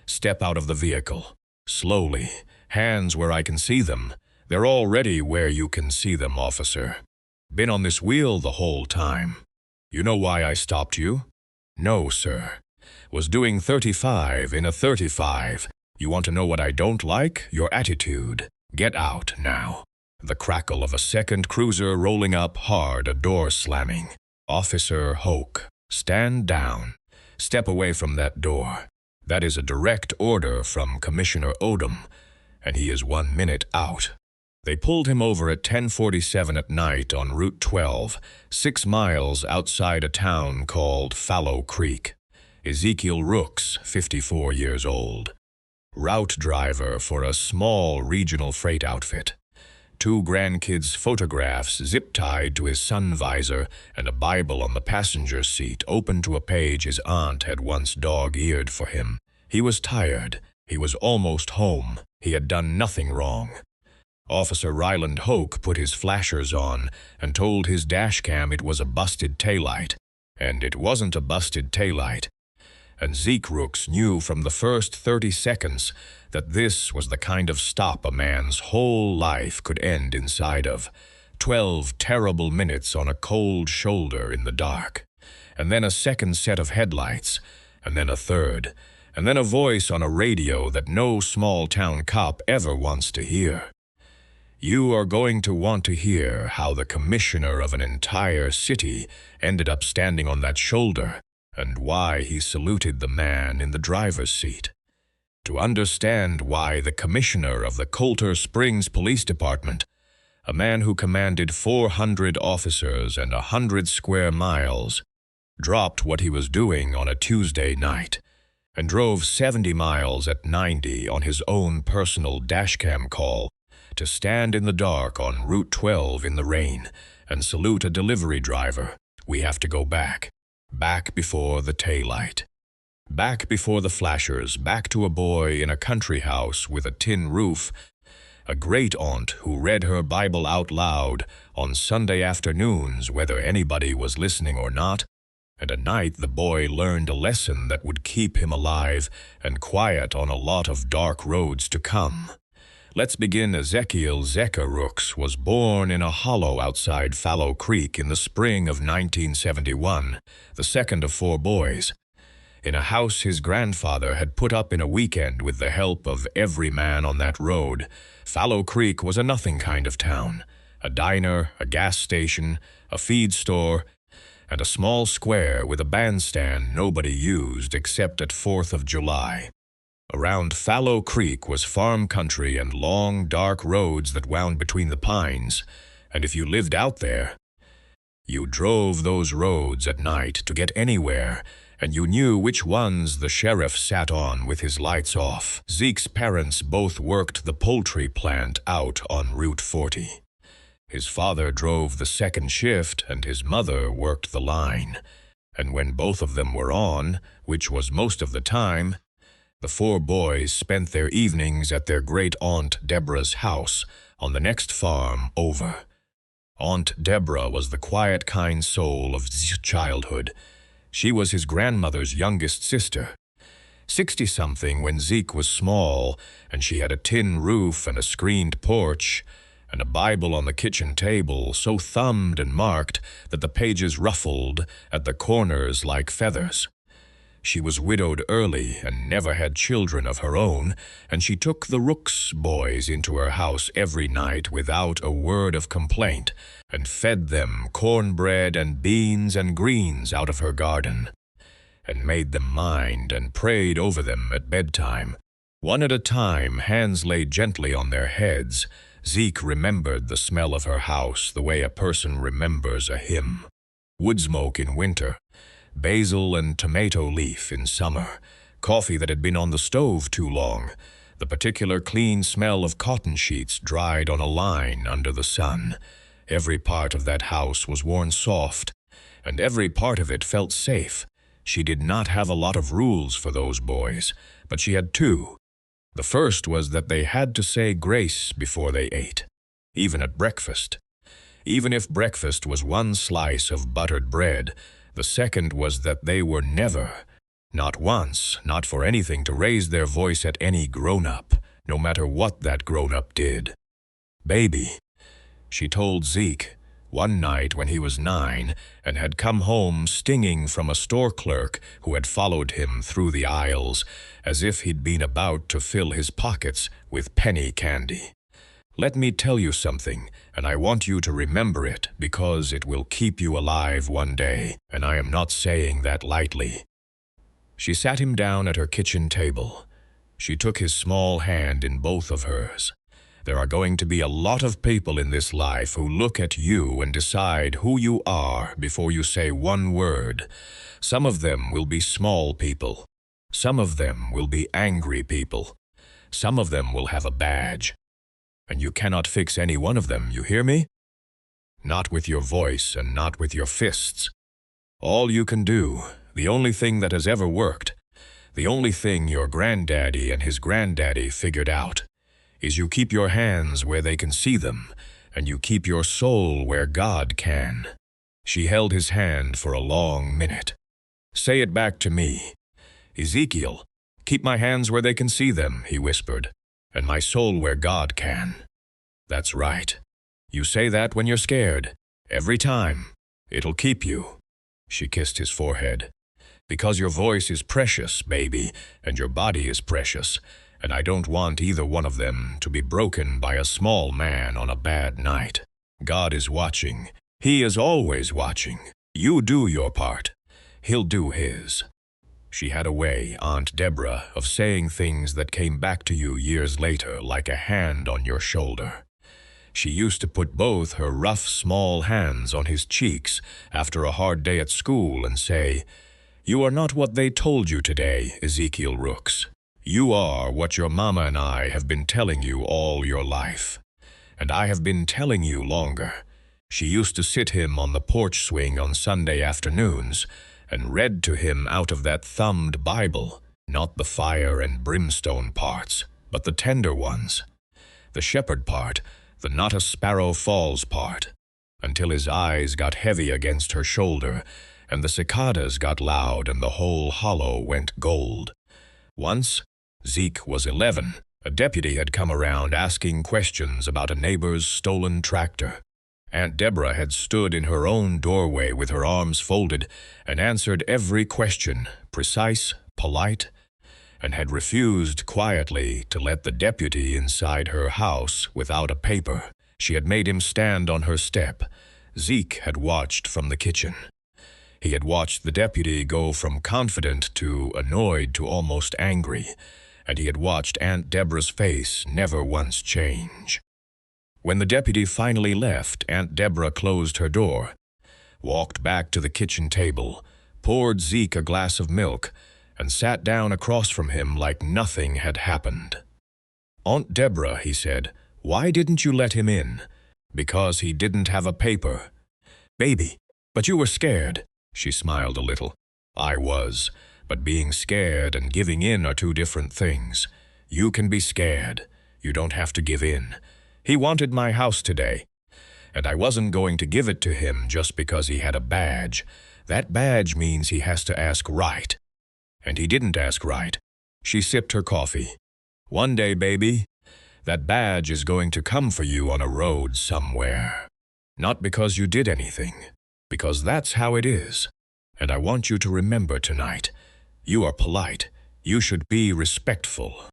Step out of the vehicle. Slowly. Hands where I can see them. They're already where you can see them, officer. Been on this wheel the whole time. You know why I stopped you? No, sir. Was doing 35 in a 35. You want to know what I don't like? Your attitude. Get out now. The crackle of a second cruiser rolling up hard, a door slamming. Officer Hoke, stand down. Step away from that door. That is a direct order from Commissioner Odom, and he is 1 minute out. They pulled him over at 10:47 at night on Route 12, 6 miles outside a town called Fallow Creek. Ezekiel Rooks, 54 years old. Route driver for a small regional freight outfit. 2 grandkids' photographs zip-tied to his sun visor and a Bible on the passenger seat open to a page his aunt had once dog-eared for him. He was tired. He was almost home. He had done nothing wrong. Officer Ryland Hoke put his flashers on and told his dashcam it was a busted taillight. And it wasn't a busted taillight. And Zeke Rooks knew from the first 30 seconds that this was the kind of stop a man's whole life could end inside of. 12 terrible minutes on a cold shoulder in the dark. And then a second set of headlights. And then a third. And then a voice on a radio that no small-town cop ever wants to hear. You are going to want to hear how the commissioner of an entire city ended up standing on that shoulder, and why he saluted the man in the driver's seat. To understand why the commissioner of the Coulter Springs Police Department, a man who commanded 400 officers and 100 square miles, dropped what he was doing on a Tuesday night and drove 70 miles at 90 on his own personal dashcam call to stand in the dark on Route 12 in the rain and salute a delivery driver. We have to go back. Back before the taillight. Back before the flashers, back to a boy in a country house with a tin roof, a great-aunt who read her Bible out loud on Sunday afternoons whether anybody was listening or not, and a night the boy learned a lesson that would keep him alive and quiet on a lot of dark roads to come. Let's begin. Ezekiel Rooks was born in a hollow outside Fallow Creek in the spring of 1971, the second of 4 boys, in a house his grandfather had put up in a weekend with the help of every man on that road. Fallow Creek was a nothing kind of town, a diner, a gas station, a feed store, and a small square with a bandstand nobody used except at 4th of July. Around Fallow Creek was farm country and long, dark roads that wound between the pines, and if you lived out there, you drove those roads at night to get anywhere, and you knew which ones the sheriff sat on with his lights off. Zeke's parents both worked the poultry plant out on Route 40. His father drove the second shift and his mother worked the line, and when both of them were on, which was most of the time, the 4 boys spent their evenings at their great-aunt Deborah's house on the next farm over. Aunt Deborah was the quiet, kind soul of Zeke's childhood. She was his grandmother's youngest sister. 60-something when Zeke was small, and she had a tin roof and a screened porch, and a Bible on the kitchen table so thumbed and marked that the pages ruffled at the corners like feathers. She was widowed early and never had children of her own, and she took the Rooks boys into her house every night without a word of complaint and fed them cornbread and beans and greens out of her garden, and made them mind and prayed over them at bedtime. One at a time, hands laid gently on their heads, Zeke remembered the smell of her house the way a person remembers a hymn. Wood smoke in winter, basil and tomato leaf in summer, coffee that had been on the stove too long, the particular clean smell of cotton sheets dried on a line under the sun. Every part of that house was worn soft, and every part of it felt safe. She did not have a lot of rules for those boys, but she had 2. The first was that they had to say grace before they ate, even at breakfast. Even if breakfast was 1 slice of buttered bread, the second was that they were never, Not once, not for anything to raise their voice at any grown-up, no matter what that grown-up did. Baby, she told Zeke, one night when he was 9 and had come home stinging from a store clerk who had followed him through the aisles as if he'd been about to fill his pockets with penny candy. Let me tell you something, and I want you to remember it because it will keep you alive one day, and I am not saying that lightly. She sat him down at her kitchen table. She took his small hand in both of hers. There are going to be a lot of people in this life who look at you and decide who you are before you say one word. Some of them will be small people. Some of them will be angry people. Some of them will have a badge. And you cannot fix any one of them, you hear me? Not with your voice and not with your fists. All you can do, the only thing that has ever worked, the only thing your granddaddy and his granddaddy figured out, is you keep your hands where they can see them, and you keep your soul where God can. She held his hand for a long minute. Say it back to me. Ezekiel, keep my hands where they can see them, he whispered, and my soul where God can. That's right. You say that when you're scared. Every time. It'll keep you. She kissed his forehead. Because your voice is precious, baby, and your body is precious, and I don't want either one of them to be broken by a small man on a bad night. God is watching. He is always watching. You do your part. He'll do his. She had a way, Aunt Deborah, of saying things that came back to you years later like a hand on your shoulder. She used to put both her rough, small hands on his cheeks after a hard day at school and say, "You are not what they told you today, Ezekiel Rooks. You are what your mama and I have been telling you all your life. And I have been telling you longer." She used to sit him on the porch swing on Sunday afternoons and read to him out of that thumbed Bible, not the fire and brimstone parts, but the tender ones, the shepherd part, the not a sparrow falls part, until his eyes got heavy against her shoulder, and the cicadas got loud and the whole hollow went gold. Once, Zeke was 11. A deputy had come around asking questions about a neighbor's stolen tractor. Aunt Deborah had stood in her own doorway with her arms folded and answered every question, precise, polite, and had refused quietly to let the deputy inside her house without a paper. She had made him stand on her step. Zeke had watched from the kitchen. He had watched the deputy go from confident to annoyed to almost angry, and he had watched Aunt Deborah's face never once change. When the deputy finally left, Aunt Deborah closed her door, walked back to the kitchen table, poured Zeke a glass of milk, and sat down across from him like nothing had happened. "Aunt Deborah," he said, "why didn't you let him in?" "Because he didn't have a paper." "Baby, but you were scared." She smiled a little. "I was, but being scared and giving in are two different things. You can be scared. You don't have to give in. He wanted my house today, and I wasn't going to give it to him just because he had a badge. That badge means he has to ask right. And he didn't ask right." She sipped her coffee. "One day, baby, that badge is going to come for you on a road somewhere. Not because you did anything, because that's how it is. And I want you to remember tonight, you are polite. You should be respectful.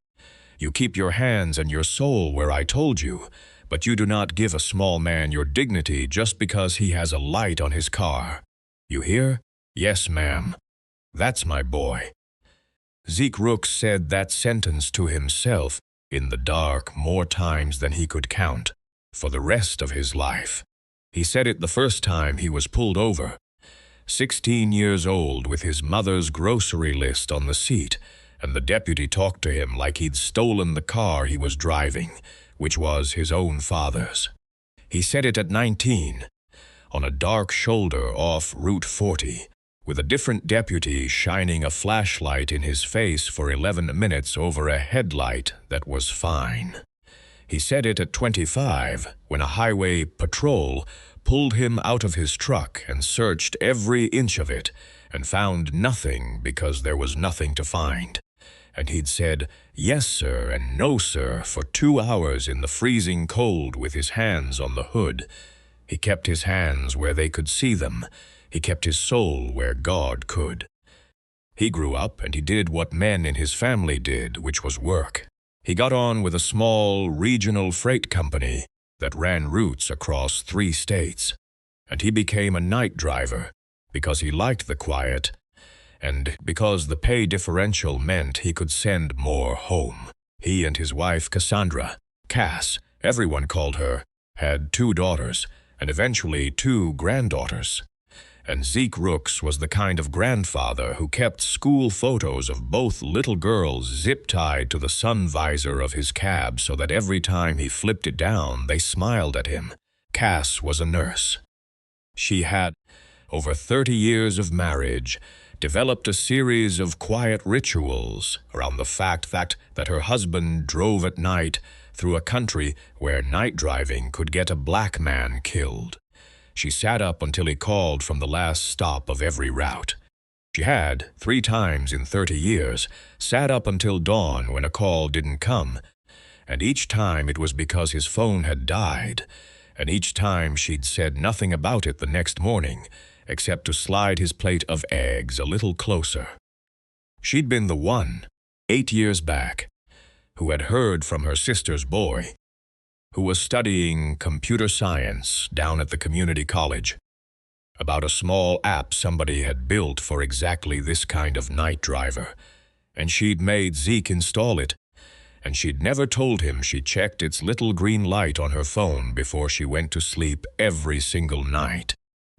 You keep your hands and your soul where I told you, but you do not give a small man your dignity just because he has a light on his car. You hear? Yes, ma'am. That's my boy." Zeke Rooks said that sentence to himself in the dark more times than he could count for the rest of his life. He said it the first time he was pulled over, 16 years old with his mother's grocery list on the seat, and the deputy talked to him like he'd stolen the car he was driving, which was his own father's. He said it at 19, on a dark shoulder off Route 40, with a different deputy shining a flashlight in his face for 11 minutes over a headlight that was fine. He said it at 25, when a highway patrol pulled him out of his truck and searched every inch of it and found nothing because there was nothing to find. And he'd said, "Yes, sir," and "No, sir," for 2 hours in the freezing cold with his hands on the hood. He kept his hands where they could see them. He kept his soul where God could. He grew up and he did what men in his family did, which was work. He got on with a small regional freight company that ran routes across 3 states. And he became a night driver because he liked the quiet and because the pay differential meant he could send more home. He and his wife Cassandra, Cass, everyone called her, had 2 daughters and eventually 2 granddaughters. And Zeke Rooks was the kind of grandfather who kept school photos of both little girls zip-tied to the sun visor of his cab so that every time he flipped it down, they smiled at him. Cass was a nurse. She had, over 30 years of marriage, developed a series of quiet rituals around the fact that her husband drove at night through a country where night driving could get a black man killed. She sat up until he called from the last stop of every route. She had, 3 times in 30 years, sat up until dawn when a call didn't come, and each time it was because his phone had died, and each time she'd said nothing about it the next morning, except to slide his plate of eggs a little closer. She'd been the one, 8 years back, who had heard from her sister's boy, who was studying computer science down at the community college, about a small app somebody had built for exactly this kind of night driver, and she'd made Zeke install it, and she'd never told him she checked its little green light on her phone before she went to sleep every single night.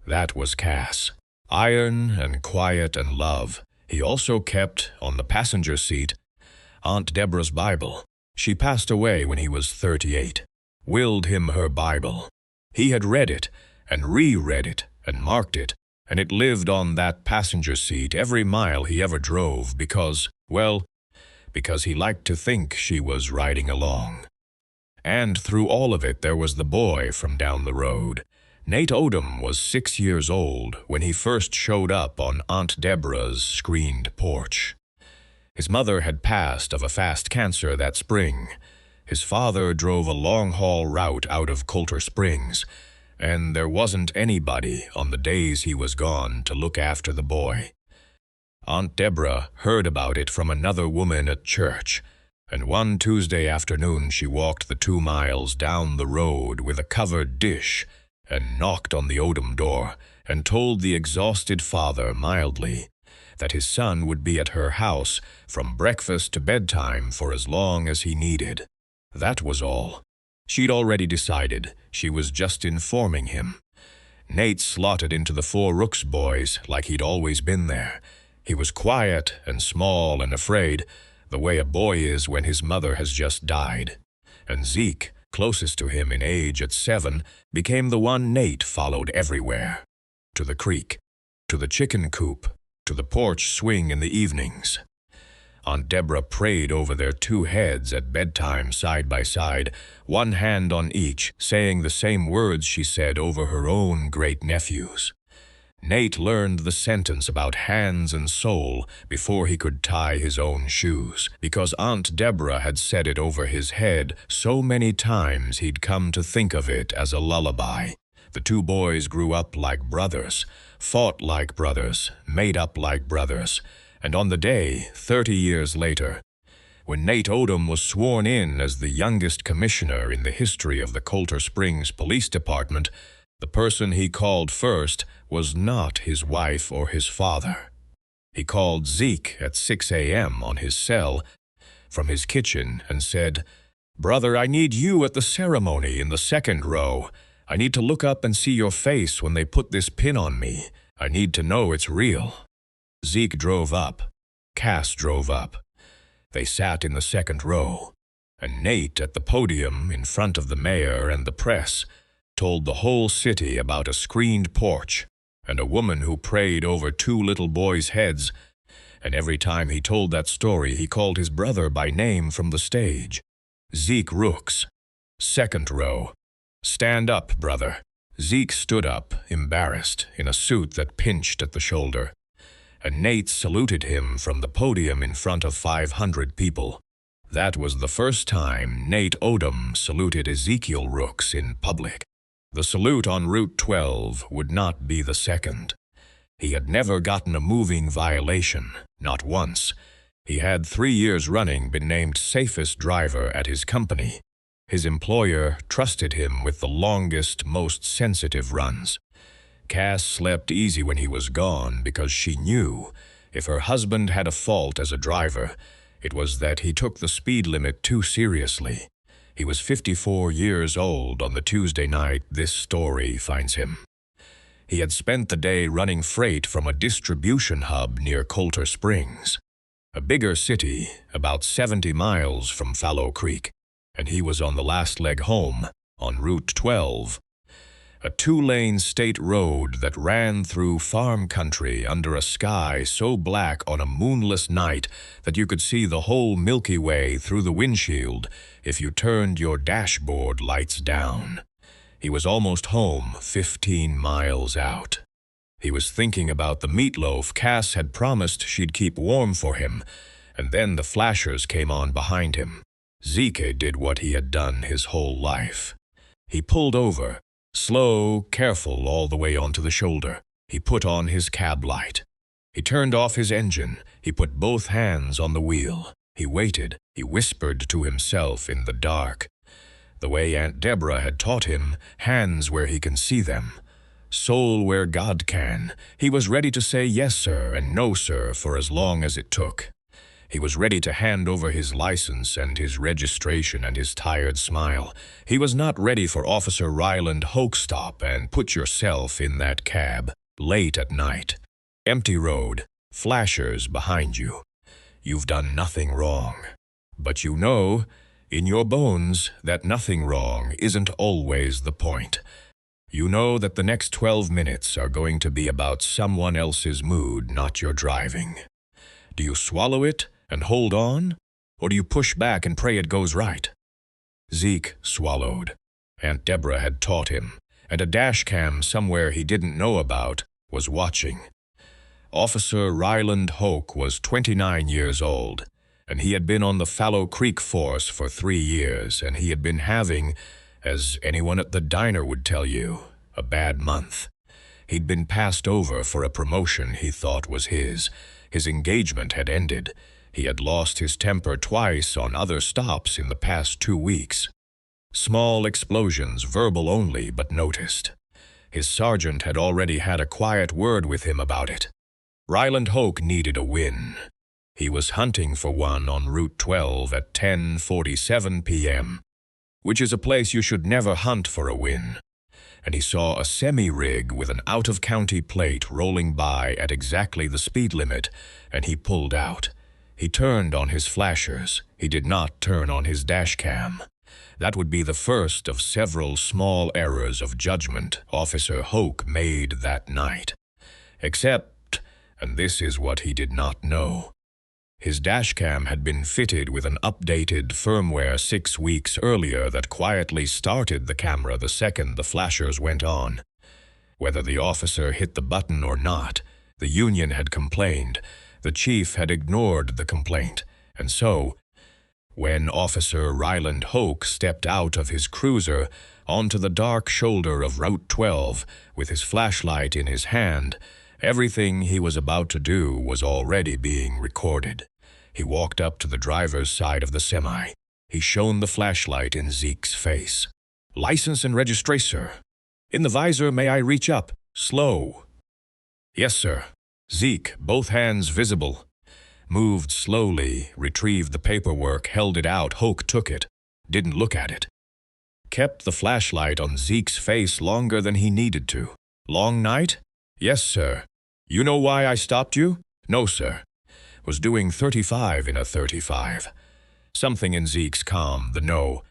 That was Cass. Iron and quiet and love. He also kept, on the passenger seat, Aunt Deborah's Bible. She passed away when he was 38. Willed him her Bible. He had read it and reread it and marked it, and it lived on that passenger seat every mile he ever drove because he liked to think she was riding along. And through all of it there was the boy from down the road. Nate Odom was 6 years old when he first showed up on Aunt Deborah's screened porch. His mother had passed of a fast cancer that spring. His father drove a long-haul route out of Coulter Springs, and there wasn't anybody on the days he was gone to look after the boy. Aunt Deborah heard about it from another woman at church, and one Tuesday afternoon she walked the 2 miles down the road with a covered dish and knocked on the Odom door and told the exhausted father mildly that his son would be at her house from breakfast to bedtime for as long as he needed. That was all. She'd already decided. She was just informing him. Nate slotted into the 4 Rooks boys like he'd always been there. He was quiet and small and afraid, the way a boy is when his mother has just died. And Zeke, closest to him in age at 7, became the one Nate followed everywhere. To the creek, to the chicken coop, to the porch swing in the evenings. Aunt Deborah prayed over their 2 heads at bedtime side by side, one hand on each, saying the same words she said over her own great-nephews. Nate learned the sentence about hands and soul before he could tie his own shoes, because Aunt Deborah had said it over his head so many times he'd come to think of it as a lullaby. The 2 boys grew up like brothers, fought like brothers, made up like brothers, and on the day, 30 years later, when Nate Odom was sworn in as the youngest commissioner in the history of the Coulter Springs Police Department, the person he called first was not his wife or his father. He called Zeke at 6 a.m. on his cell from his kitchen and said, "Brother, I need you at the ceremony in the 2nd row. I need to look up and see your face when they put this pin on me. I need to know it's real." Zeke drove up. Cass drove up. They sat in the 2nd row, and Nate at the podium in front of the mayor and the press told the whole city about a screened porch and a woman who prayed over 2 little boys' heads, and every time he told that story he called his brother by name from the stage. Zeke Rooks. 2nd row. "Stand up, brother." Zeke stood up, embarrassed, in a suit that pinched at the shoulder. and Nate saluted him from the podium in front of 500 people. That was the first time Nate Odom saluted Ezekiel Rooks in public. The salute on Route 12 would not be the second. He had never gotten a moving violation, not once. He had 3 years running been named safest driver at his company. His employer trusted him with the longest, most sensitive runs. Cass slept easy when he was gone because she knew if her husband had a fault as a driver, it was that he took the speed limit too seriously. He was 54 years old on the Tuesday night this story finds him. He had spent the day running freight from a distribution hub near Coulter Springs, a bigger city about 70 miles from Fallow Creek, and he was on the last leg home on Route 12, a 2-lane state road that ran through farm country under a sky so black on a moonless night that you could see the whole Milky Way through the windshield if you turned your dashboard lights down. He was almost home 15 miles out. He was thinking about the meatloaf Cass had promised she'd keep warm for him, and then the flashers came on behind him. Zeke did what he had done his whole life. He pulled over, slow, careful all the way onto the shoulder. He put on his cab light. He turned off his engine. He put both hands on the wheel. He waited. He whispered to himself in the dark. The way Aunt Deborah had taught him, hands where he can see them, soul where God can. He was ready to say yes, sir, and no, sir, for as long as it took. He was ready to hand over his license and his registration and his tired smile. He was not ready for Officer Ryland Hoke stop and put yourself in that cab, late at night. Empty road, flashers behind you. You've done nothing wrong. But you know, in your bones, that nothing wrong isn't always the point. You know that the next 12 minutes are going to be about someone else's mood, not your driving. Do you swallow it and hold on, or do you push back and pray it goes right? Zeke swallowed. Aunt Deborah had taught him, and a dash cam somewhere he didn't know about was watching. Officer Ryland Hoke was 29 years old, and he had been on the Fallow Creek force for 3 years, and he had been having, as anyone at the diner would tell you, a bad month. He'd been passed over for a promotion he thought was his. His engagement had ended. He had lost his temper twice on other stops in the past 2 weeks. Small explosions, verbal only, but noticed. His sergeant had already had a quiet word with him about it. Ryland Hoke needed a win. He was hunting for one on Route 12 at 10:47 p.m., which is a place you should never hunt for a win. And he saw a semi-rig with an out-of-county plate rolling by at exactly the speed limit, and he pulled out. He turned on his flashers. He did not turn on his dash cam. That would be the first of several small errors of judgment Officer Hoke made that night. Except, and this is what he did not know, his dashcam had been fitted with an updated firmware 6 weeks earlier that quietly started the camera the second the flashers went on. Whether the officer hit the button or not, the union had complained. The chief had ignored the complaint, and so, when Officer Ryland Hoke stepped out of his cruiser onto the dark shoulder of Route 12 with his flashlight in his hand, everything he was about to do was already being recorded. He walked up to the driver's side of the semi. He shone the flashlight in Zeke's face. "License and registration, sir. In the visor, may I reach up? Slow." "Yes, sir." Zeke, both hands visible, moved slowly, retrieved the paperwork, held it out. Hoke took it, didn't look at it. Kept the flashlight on Zeke's face longer than he needed to. "Long night?" "Yes, sir." "You know why I stopped you?" "No, sir." Was doing 35 in a 35. Something in Zeke's calm, the no,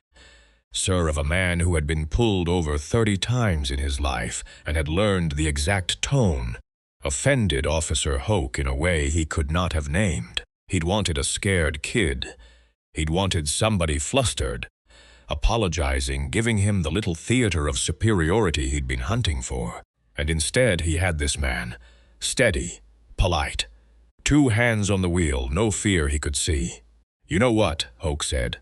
sir, of a man who had been pulled over 30 times in his life and had learned the exact tone, offended Officer Hoke in a way he could not have named. He'd wanted a scared kid. He'd wanted somebody flustered, apologizing, giving him the little theater of superiority he'd been hunting for. And instead he had this man, steady, polite, 2 hands on the wheel, no fear he could see. "You know what?" Hoke said.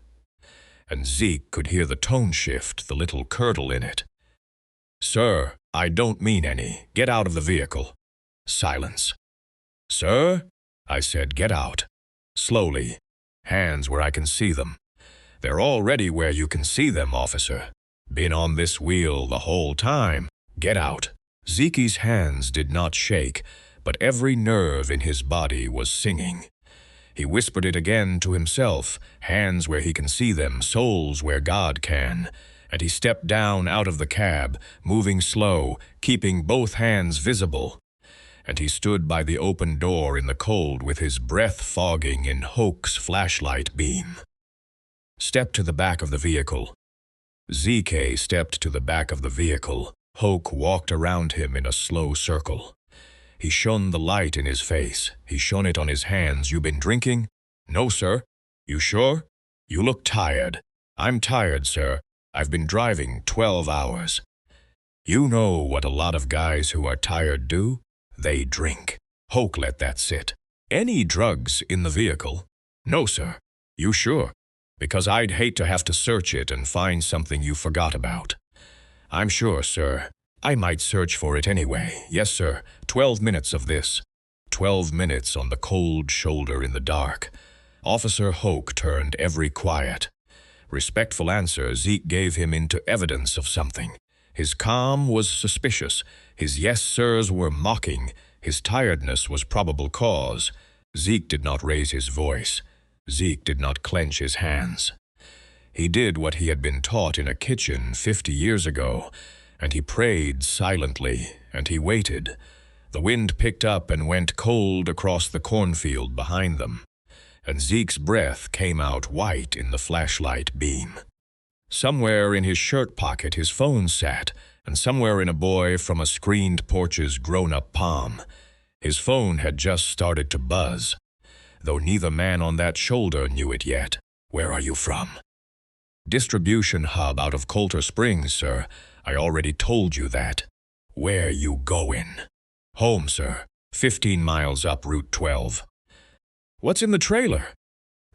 And Zeke could hear the tone shift, the little curdle in it. "Sir, I don't mean any. Get out of the vehicle." Silence. "Sir?" I said, "Get out." Slowly. Hands where I can see them. "They're already where you can see them, officer. Been on this wheel the whole time. Get out." Zeke's hands did not shake, but every nerve in his body was singing. He whispered it again to himself, hands where he can see them, souls where God can. And he stepped down out of the cab, moving slow, keeping both hands visible. And he stood by the open door in the cold with his breath fogging in Hoke's flashlight beam. "Step to the back of the vehicle." ZK stepped to the back of the vehicle. Hoke walked around him in a slow circle. He shone the light in his face. He shone it on his hands. "You been drinking?" "No, sir." "You sure?" "You look tired." "I'm tired, sir. I've been driving 12 hours. You know what a lot of guys who are tired do? They drink. Hoke let that sit. "Any drugs in the vehicle?" "No, sir." "You sure? Because I'd hate to have to search it and find something you forgot about." "I'm sure, sir. I might search for it anyway." "Yes, sir. 12 minutes of this." 12 minutes on the cold shoulder in the dark. Officer Hoke turned every quiet. Respectful answer Zeke gave him into evidence of something. His calm was suspicious. His yes sirs were mocking. His tiredness was probable cause. Zeke did not raise his voice. Zeke did not clench his hands. He did what he had been taught in a kitchen 50 years ago, and he prayed silently, and he waited. The wind picked up and went cold across the cornfield behind them, and Zeke's breath came out white in the flashlight beam. Somewhere in his shirt pocket his phone sat, and somewhere in a boy from a screened porch's grown-up palm. His phone had just started to buzz, though neither man on that shoulder knew it yet. "Where are you from?" "Distribution hub out of Coulter Springs, sir. I already told you that." "Where you goin'?" "Home, sir. 15 miles up Route 12. "What's in the trailer?"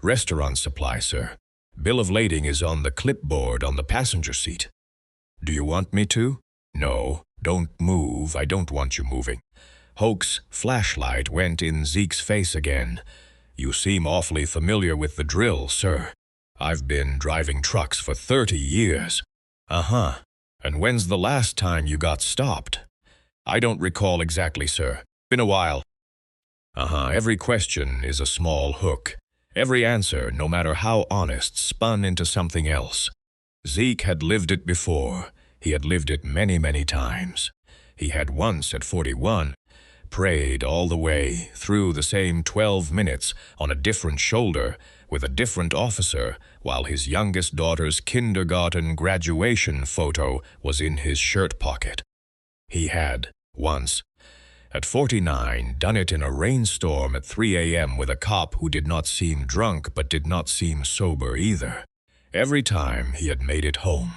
"Restaurant supply, sir. Bill of lading is on the clipboard on the passenger seat." "Do you want me to?" "No, don't move. I don't want you moving." Hoke's flashlight went in Zeke's face again. "You seem awfully familiar with the drill, sir." "I've been driving trucks for 30 years. "Uh-huh. And when's the last time you got stopped?" "I don't recall exactly, sir. Been a while." "Uh-huh. Every question is a small hook. Every answer, no matter how honest, spun into something else. Zeke had lived it before. He had lived it many, many times. He had once, at 41, prayed all the way through the same 12 minutes on a different shoulder with a different officer while his youngest daughter's kindergarten graduation photo was in his shirt pocket. He had, once, at 49, done it in a rainstorm at 3 a.m. with a cop who did not seem drunk but did not seem sober either. Every time he had made it home.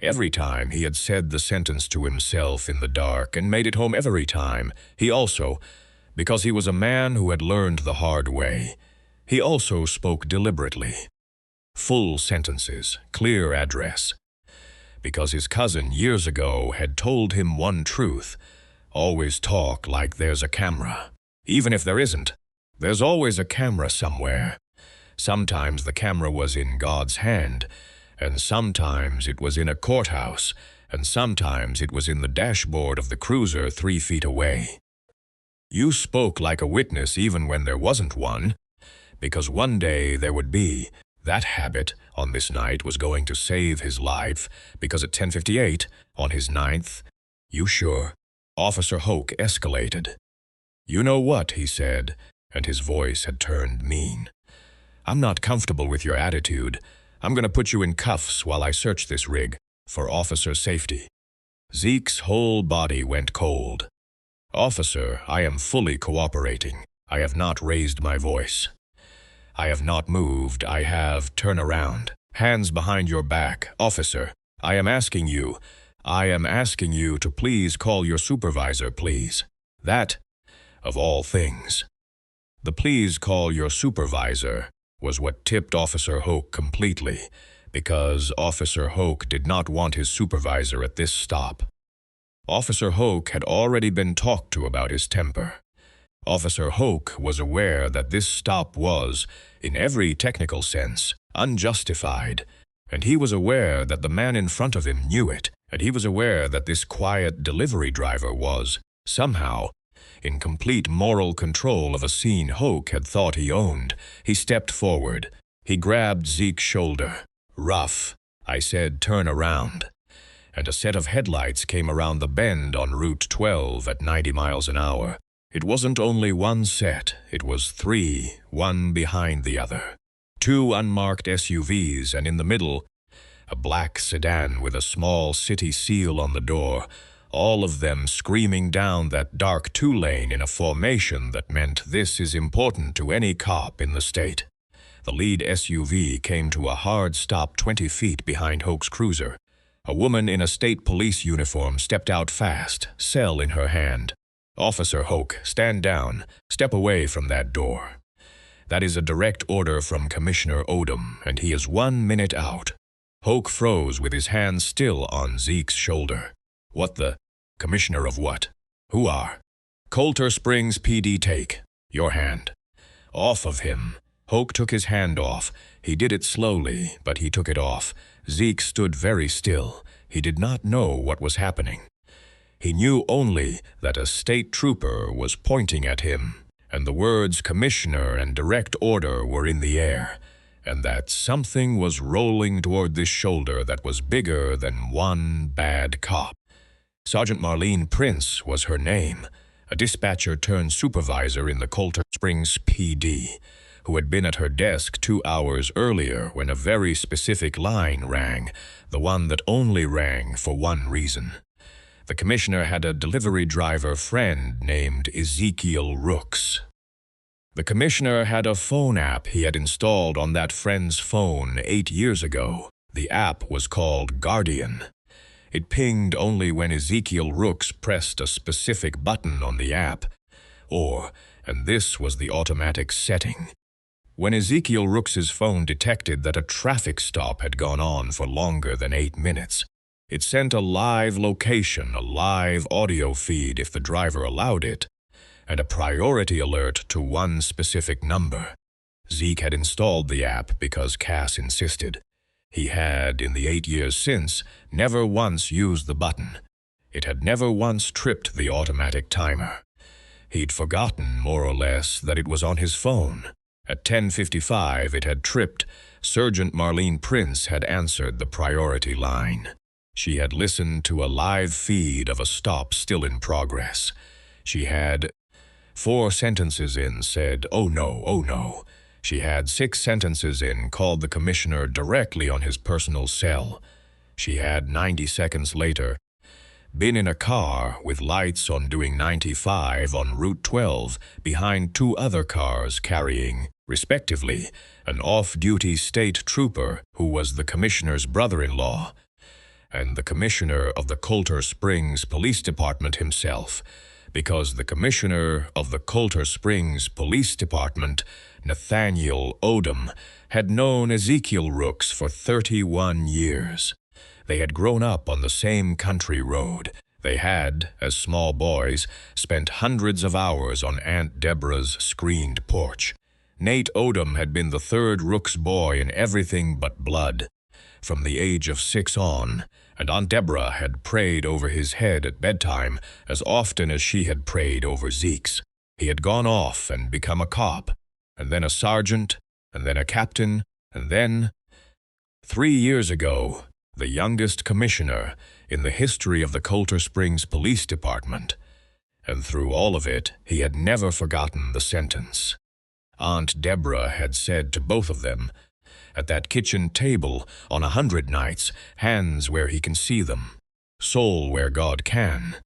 Every time he had said the sentence to himself in the dark and made it home every time. He also, because he was a man who had learned the hard way, he also spoke deliberately. Full sentences, clear address. Because his cousin years ago had told him one truth: always talk like there's a camera. Even if there isn't, there's always a camera somewhere. Sometimes the camera was in God's hand, and sometimes it was in a courthouse, and sometimes it was in the dashboard of the cruiser 3 feet away. You spoke like a witness even when there wasn't one, because one day there would be. That habit on this night was going to save his life, because at 10:58, on his 9th, "You sure?" Officer Hoke escalated. "You know what?" he said, and his voice had turned mean. "I'm not comfortable with your attitude. I'm going to put you in cuffs while I search this rig, for officer safety." Zeke's whole body went cold. "Officer, I am fully cooperating. I have not raised my voice. I have not moved. I have. Turn around. Hands behind your back. Officer, I am asking you to please call your supervisor, please." That, of all things. The "please call your supervisor" was what tipped Officer Hoke completely, because Officer Hoke did not want his supervisor at this stop. Officer Hoke had already been talked to about his temper. Officer Hoke was aware that this stop was, in every technical sense, unjustified, and he was aware that the man in front of him knew it, and he was aware that this quiet delivery driver was, somehow, in complete moral control of a scene Hoke had thought he owned. He stepped forward. He grabbed Zeke's shoulder. "Rough," I said, "turn around." And a set of headlights came around the bend on Route 12 at 90 miles an hour. It wasn't only one set, it was three, one behind the other. Two unmarked SUVs, and in the middle, a black sedan with a small city seal on the door, all of them screaming down that dark two-lane in a formation that meant this is important to any cop in the state. The lead SUV came to a hard stop 20 feet behind Hoke's cruiser. A woman in a state police uniform stepped out fast, cell in her hand. "Officer Hoke, stand down. Step away from that door." That is a direct order from Commissioner Odom, and he is 1 minute out. Hoke froze with his hand still on Zeke's shoulder. "What the? Commissioner of what? Who are?" "Coulter Springs PD, take your hand." "Off of him." Hoke took his hand off. He did it slowly, but he took it off. Zeke stood very still. He did not know what was happening. He knew only that a state trooper was pointing at him, and the words "commissioner" and "direct order" were in the air, and that something was rolling toward this shoulder that was bigger than one bad cop. Sergeant Marlene Prince was her name, a dispatcher turned supervisor in the Coulter Springs PD, who had been at her desk 2 hours earlier when a very specific line rang, the one that only rang for one reason. The commissioner had a delivery driver friend named Ezekiel Rooks. The commissioner had a phone app he had installed on that friend's phone 8 years ago. The app was called Guardian. It pinged only when Ezekiel Rooks pressed a specific button on the app, and this was the automatic setting, when Ezekiel Rooks's phone detected that a traffic stop had gone on for longer than 8 minutes. It sent a live location, a live audio feed if the driver allowed it, and a priority alert to one specific number. Zeke had installed the app because Cass insisted. He had, in the 8 years since, never once used the button. It had never once tripped the automatic timer. He'd forgotten, more or less, that it was on his phone. At 10:55 it had tripped. Sergeant Marlene Prince had answered the priority line. She had listened to a live feed of a stop still in progress. She had 4 sentences in said, "Oh no, oh no." She had 6 sentences in called the commissioner directly on his personal cell. She had 90 seconds later been in a car with lights on doing 95 on Route 12 behind 2 other cars carrying, respectively, an off-duty state trooper who was the commissioner's brother-in-law, and the commissioner of the Coulter Springs Police Department himself, because the commissioner of the Coulter Springs Police Department, Nathaniel Odom, had known Ezekiel Rooks for 31 years. They had grown up on the same country road. They had, as small boys, spent hundreds of hours on Aunt Deborah's screened porch. Nate Odom had been the 3rd Rooks boy in everything but blood, from the age of 6 on, and Aunt Deborah had prayed over his head at bedtime as often as she had prayed over Zeke's. He had gone off and become a cop, and then a sergeant, and then a captain, and then, 3 years ago, the youngest commissioner in the history of the Coulter Springs Police Department. And through all of it, he had never forgotten the sentence. Aunt Deborah had said to both of them, at that kitchen table on 100 nights, hands where he can see them, soul where God can.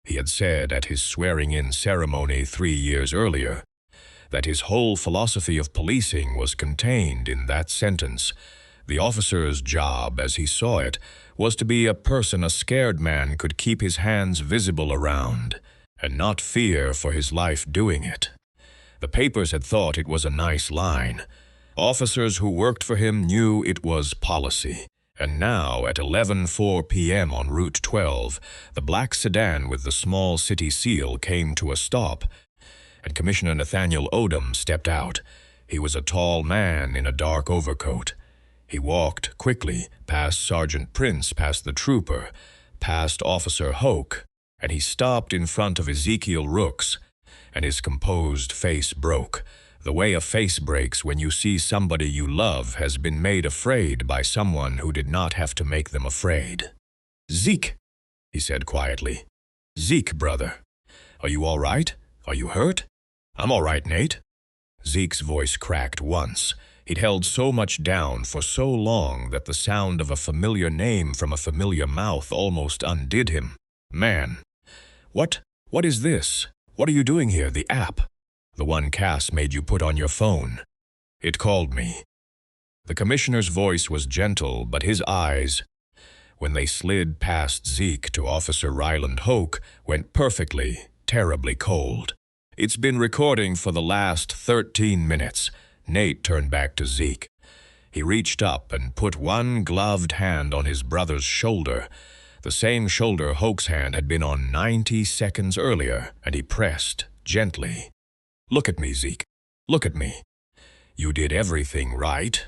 He had said at his swearing-in ceremony 3 years earlier that his whole philosophy of policing was contained in that sentence. The officer's job, as he saw it, was to be a person a scared man could keep his hands visible around and not fear for his life doing it. The papers had thought it was a nice line. Officers who worked for him knew it was policy. And now, at 11:04 p.m. on Route 12, the black sedan with the small city seal came to a stop, and Commissioner Nathaniel Odom stepped out. He was a tall man in a dark overcoat. He walked quickly past Sergeant Prince, past the trooper, past Officer Hoke, and he stopped in front of Ezekiel Rooks, and his composed face broke. The way a face breaks when you see somebody you love has been made afraid by someone who did not have to make them afraid. "Zeke," he said quietly. "Zeke, brother. Are you all right? Are you hurt?" "I'm all right, Nate." Zeke's voice cracked once. He'd held so much down for so long that the sound of a familiar name from a familiar mouth almost undid him. "Man, what is this? What are you doing here, the app? The one Cass made you put on your phone." "It called me." The commissioner's voice was gentle, but his eyes, when they slid past Zeke to Officer Ryland Hoke, went perfectly, terribly cold. "It's been recording for the last 13 minutes. Nate turned back to Zeke. He reached up and put one gloved hand on his brother's shoulder, the same shoulder Hoke's hand had been on 90 seconds earlier, and he pressed gently. "Look at me, Zeke. Look at me. You did everything right.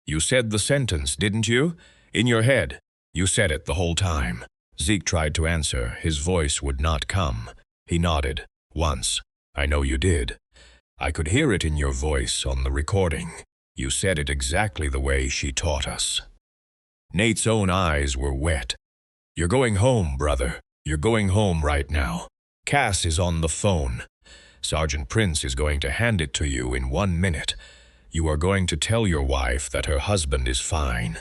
You said the sentence, didn't you? In your head. You said it the whole time." Zeke tried to answer. His voice would not come. He nodded. "Once. I know you did. I could hear it in your voice on the recording. You said it exactly the way she taught us." Nate's own eyes were wet. "You're going home, brother. You're going home right now. Cass is on the phone. Sergeant Prince is going to hand it to you in 1 minute. You are going to tell your wife that her husband is fine.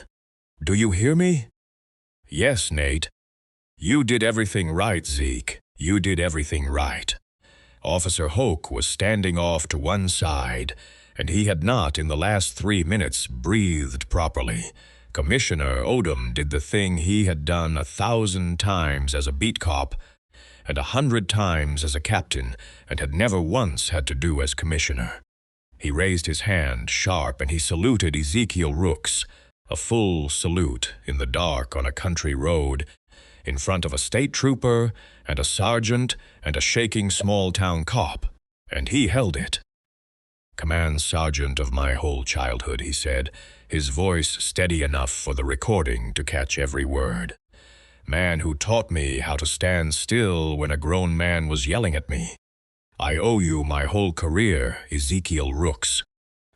Do you hear me?" "Yes, Nate. You did everything right, Zeke. You did everything right." Officer Hoke was standing off to one side, and he had not, in the last 3 minutes, breathed properly. Commissioner Odom did the thing he had done 1,000 times as a beat cop and 100 times as a captain, and had never once had to do as commissioner. He raised his hand sharp, and he saluted Ezekiel Rooks, a full salute in the dark on a country road, in front of a state trooper and a sergeant and a shaking small-town cop, and he held it. "Command sergeant of my whole childhood," he said, his voice steady enough for the recording to catch every word. "Man who taught me how to stand still when a grown man was yelling at me. I owe you my whole career, Ezekiel Rooks.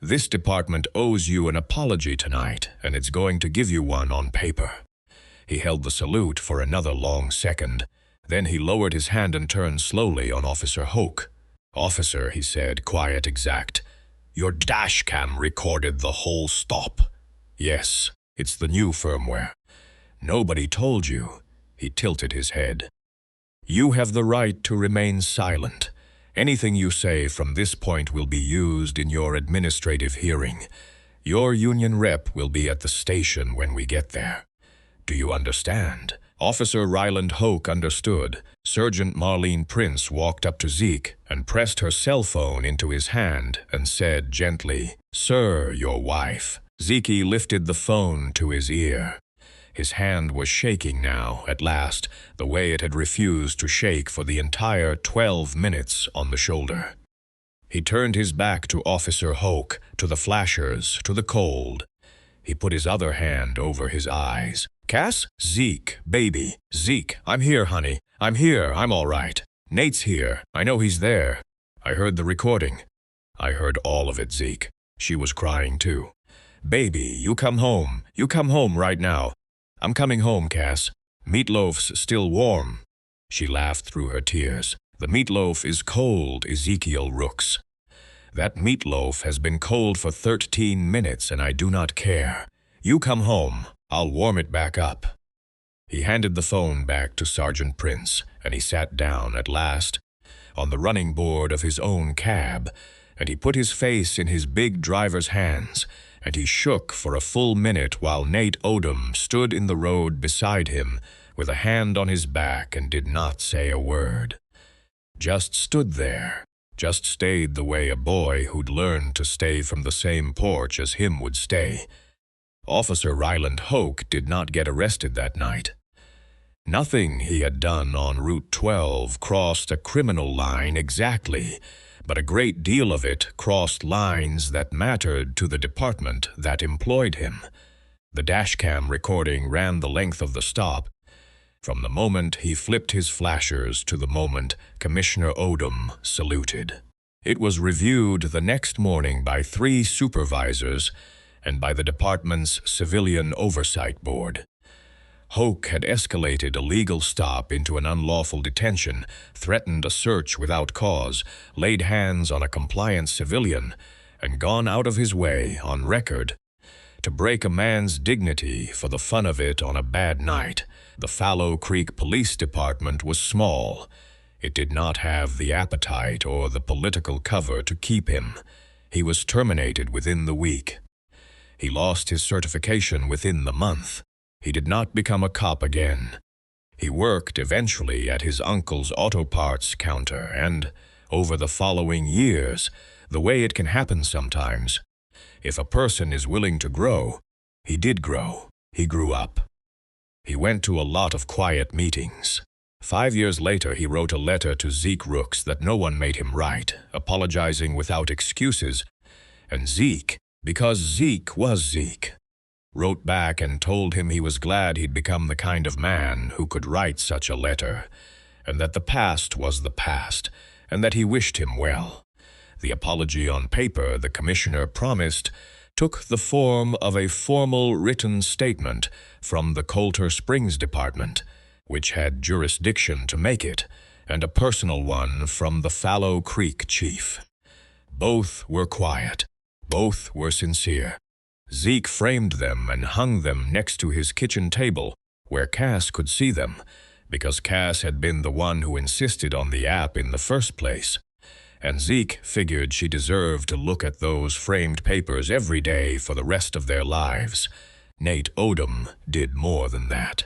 This department owes you an apology tonight, and it's going to give you one on paper." He held the salute for another long second. Then he lowered his hand and turned slowly on Officer Hoke. "Officer," he said, quiet, exact, "your dash cam recorded the whole stop." "Yes, it's the new firmware." "Nobody told you." He tilted his head. "You have the right to remain silent. Anything you say from this point will be used in your administrative hearing. Your union rep will be at the station when we get there. Do you understand?" Officer Ryland Hoke understood. Sergeant Marlene Prince walked up to Zeke and pressed her cell phone into his hand and said gently, "Sir, your wife." Zeke lifted the phone to his ear. His hand was shaking now, at last, the way it had refused to shake for the entire 12 minutes on the shoulder. He turned his back to Officer Hoke, to the flashers, to the cold. He put his other hand over his eyes. "Cass? Zeke, baby. Zeke, I'm here, honey. I'm here. I'm all right. Nate's here. I know he's there. I heard the recording." "I heard all of it, Zeke." She was crying too. "Baby, you come home. You come home right now." "I'm coming home, Cass. Meatloaf's still warm." She laughed through her tears. "The meatloaf is cold, Ezekiel Rooks. That meatloaf has been cold for 13 minutes, and I do not care. You come home. I'll warm it back up." He handed the phone back to Sergeant Prince, and he sat down at last on the running board of his own cab, and he put his face in his big driver's hands, and he shook for a full minute while Nate Odom stood in the road beside him with a hand on his back and did not say a word. Just stood there, Just stayed the way a boy who'd learned to stay from the same porch as him would stay. Officer Ryland Hoke did not get arrested that night. Nothing he had done on Route 12 crossed a criminal line exactly, but a great deal of it crossed lines that mattered to the department that employed him. The dashcam recording ran the length of the stop, from the moment he flipped his flashers to the moment Commissioner Odom saluted. It was reviewed the next morning by 3 supervisors and by the department's Civilian Oversight Board. Hoke had escalated a legal stop into an unlawful detention, threatened a search without cause, laid hands on a compliant civilian, and gone out of his way, on record, to break a man's dignity for the fun of it on a bad night. The Fallow Creek Police Department was small. It did not have the appetite or the political cover to keep him. He was terminated within the week. He lost his certification within the month. He did not become a cop again. He worked eventually at his uncle's auto parts counter, and, over the following years, the way it can happen sometimes, if a person is willing to grow, he did grow. He grew up. He went to a lot of quiet meetings. 5 years later, he wrote a letter to Ezekiel Rooks that no one made him write, apologizing without excuses, and Zeke, because Zeke was Zeke, wrote back and told him he was glad he'd become the kind of man who could write such a letter, and that the past was the past, and that he wished him well. The apology on paper the commissioner promised took the form of a formal written statement from the Colter Springs Department, which had jurisdiction to make it, and a personal one from the Fallow Creek chief. Both were quiet. Both were sincere. Zeke framed them and hung them next to his kitchen table, where Cass could see them, because Cass had been the one who insisted on the app in the first place. And Zeke figured she deserved to look at those framed papers every day for the rest of their lives. Nate Odom did more than that.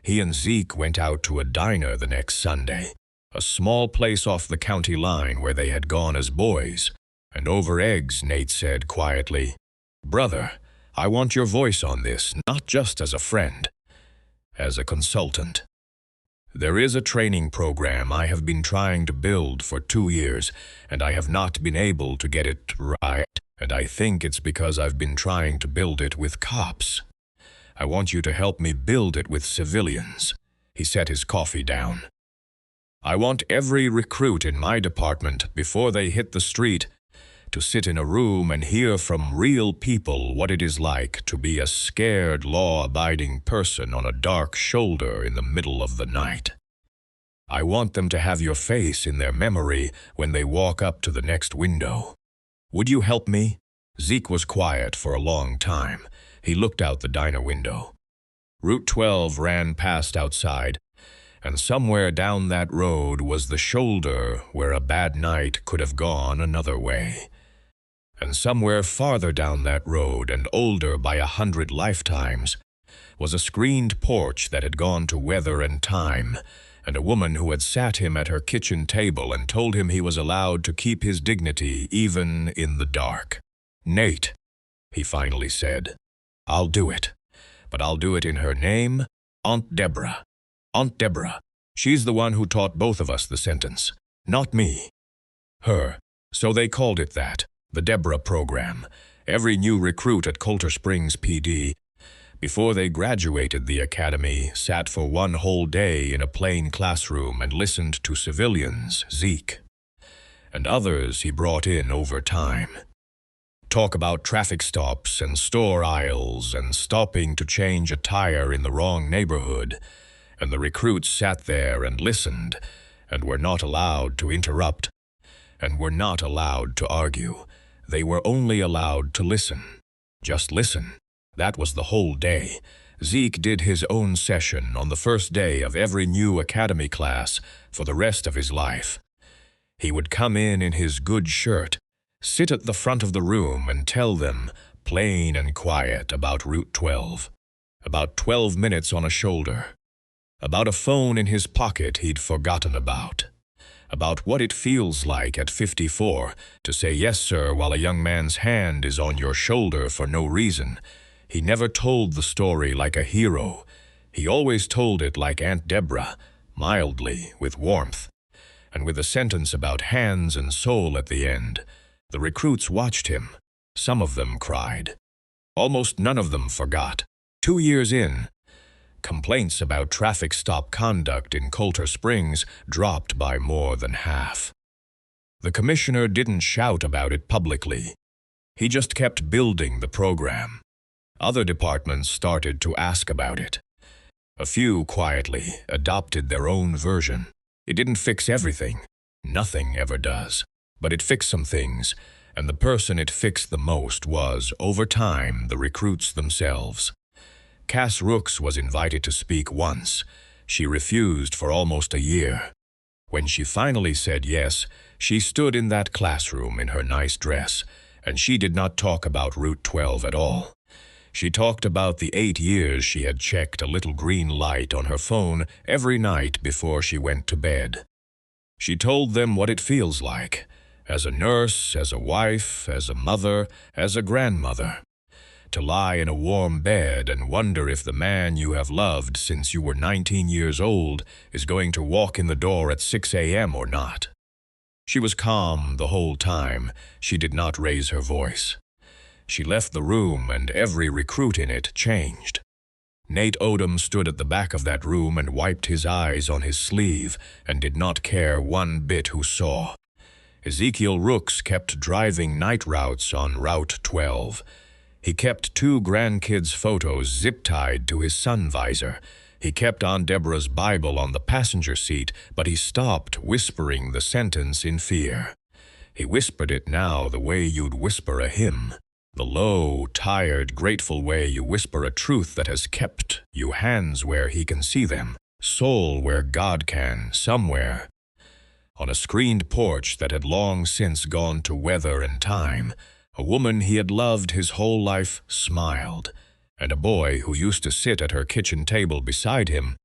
He and Zeke went out to a diner the next Sunday, a small place off the county line where they had gone as boys, and over eggs, Nate said quietly, "Brother, I want your voice on this, not just as a friend, as a consultant. There is a training program I have been trying to build for 2 years, and I have not been able to get it right, and I think it's because I've been trying to build it with cops. I want you to help me build it with civilians." He set his coffee down. "I want every recruit in my department, before they hit the street, to sit in a room and hear from real people what it is like to be a scared, law-abiding person on a dark shoulder in the middle of the night. I want them to have your face in their memory when they walk up to the next window. Would you help me?" Zeke was quiet for a long time. He looked out the diner window. Route 12 ran past outside, and somewhere down that road was the shoulder where a bad night could have gone another way. And somewhere farther down that road, and older by 100 lifetimes, was a screened porch that had gone to weather and time, and a woman who had sat him at her kitchen table and told him he was allowed to keep his dignity even in the dark. "Nate," he finally said, "I'll do it. But I'll do it in her name, Aunt Deborah. Aunt Deborah. She's the one who taught both of us the sentence. Not me. Her. So they called it that. The Deborah program. Every new recruit at Colter Springs PD, before they graduated the academy, sat for 1 whole day in a plain classroom and listened to civilians, Zeke, and others he brought in over time, talk about traffic stops and store aisles and stopping to change a tire in the wrong neighborhood, and the recruits sat there and listened and were not allowed to interrupt and were not allowed to argue. They were only allowed to listen. Just listen. That was the whole day. Zeke did his own session on the first day of every new academy class for the rest of his life. He would come in his good shirt, sit at the front of the room and tell them, plain and quiet, about Route 12, about 12 minutes on a shoulder, about a phone in his pocket he'd forgotten about, about what it feels like at 54 to say yes, sir, while a young man's hand is on your shoulder for no reason. He never told the story like a hero. He always told it like Aunt Deborah, mildly, with warmth, and with a sentence about hands and soul at the end. The recruits watched him. Some of them cried. Almost none of them forgot. 2 years in, complaints about traffic stop conduct in Coulter Springs dropped by more than half. The commissioner didn't shout about it publicly. He just kept building the program. Other departments started to ask about it. A few quietly adopted their own version. It didn't fix everything. Nothing ever does. But it fixed some things, and the person it fixed the most was, over time, the recruits themselves. Cass Rooks was invited to speak once. She refused for almost a year. When she finally said yes, she stood in that classroom in her nice dress, and she did not talk about Route 12 at all. She talked about the 8 years she had checked a little green light on her phone every night before she went to bed. She told them what it feels like, as a nurse, as a wife, as a mother, as a grandmother, to lie in a warm bed and wonder if the man you have loved since you were 19 years old is going to walk in the door at 6 a.m. or not. She was calm the whole time. She did not raise her voice. She left the room, and every recruit in it changed. Nate Odom stood at the back of that room and wiped his eyes on his sleeve and did not care one bit who saw. Ezekiel Rooks kept driving night routes on Route 12. He kept 2 grandkids' photos zip-tied to his sun visor. He kept Aunt Deborah's Bible on the passenger seat, but he stopped whispering the sentence in fear. He whispered it now the way you'd whisper a hymn. The low, tired, grateful way you whisper a truth that has kept you hands where he can see them, soul where God can, somewhere. On a screened porch that had long since gone to weather and time, a woman he had loved his whole life smiled, and a boy who used to sit at her kitchen table beside him,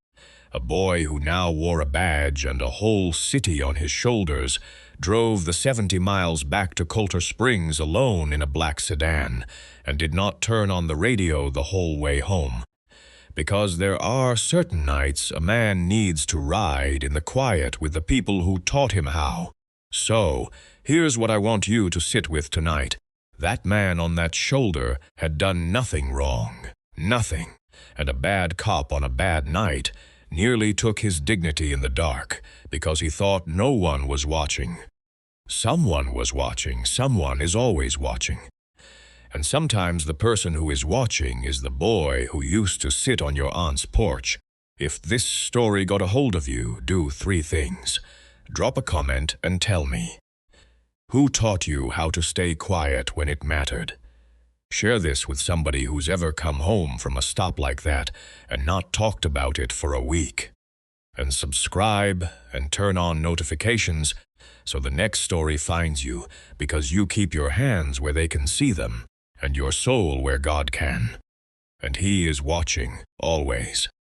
a boy who now wore a badge and a whole city on his shoulders, drove the 70 miles back to Coulter Springs alone in a black sedan and did not turn on the radio the whole way home. Because there are certain nights a man needs to ride in the quiet with the people who taught him how. So, here's what I want you to sit with tonight. That man on that shoulder had done nothing wrong. Nothing. And a bad cop on a bad night nearly took his dignity in the dark because he thought no one was watching. Someone was watching. Someone is always watching. And sometimes the person who is watching is the boy who used to sit on your aunt's porch. If this story got a hold of you, do 3 things. Drop a comment and tell me. Who taught you how to stay quiet when it mattered? Share this with somebody who's ever come home from a stop like that and not talked about it for a week. And subscribe and turn on notifications so the next story finds you, because you keep your hands where they can see them and your soul where God can. And He is watching, always.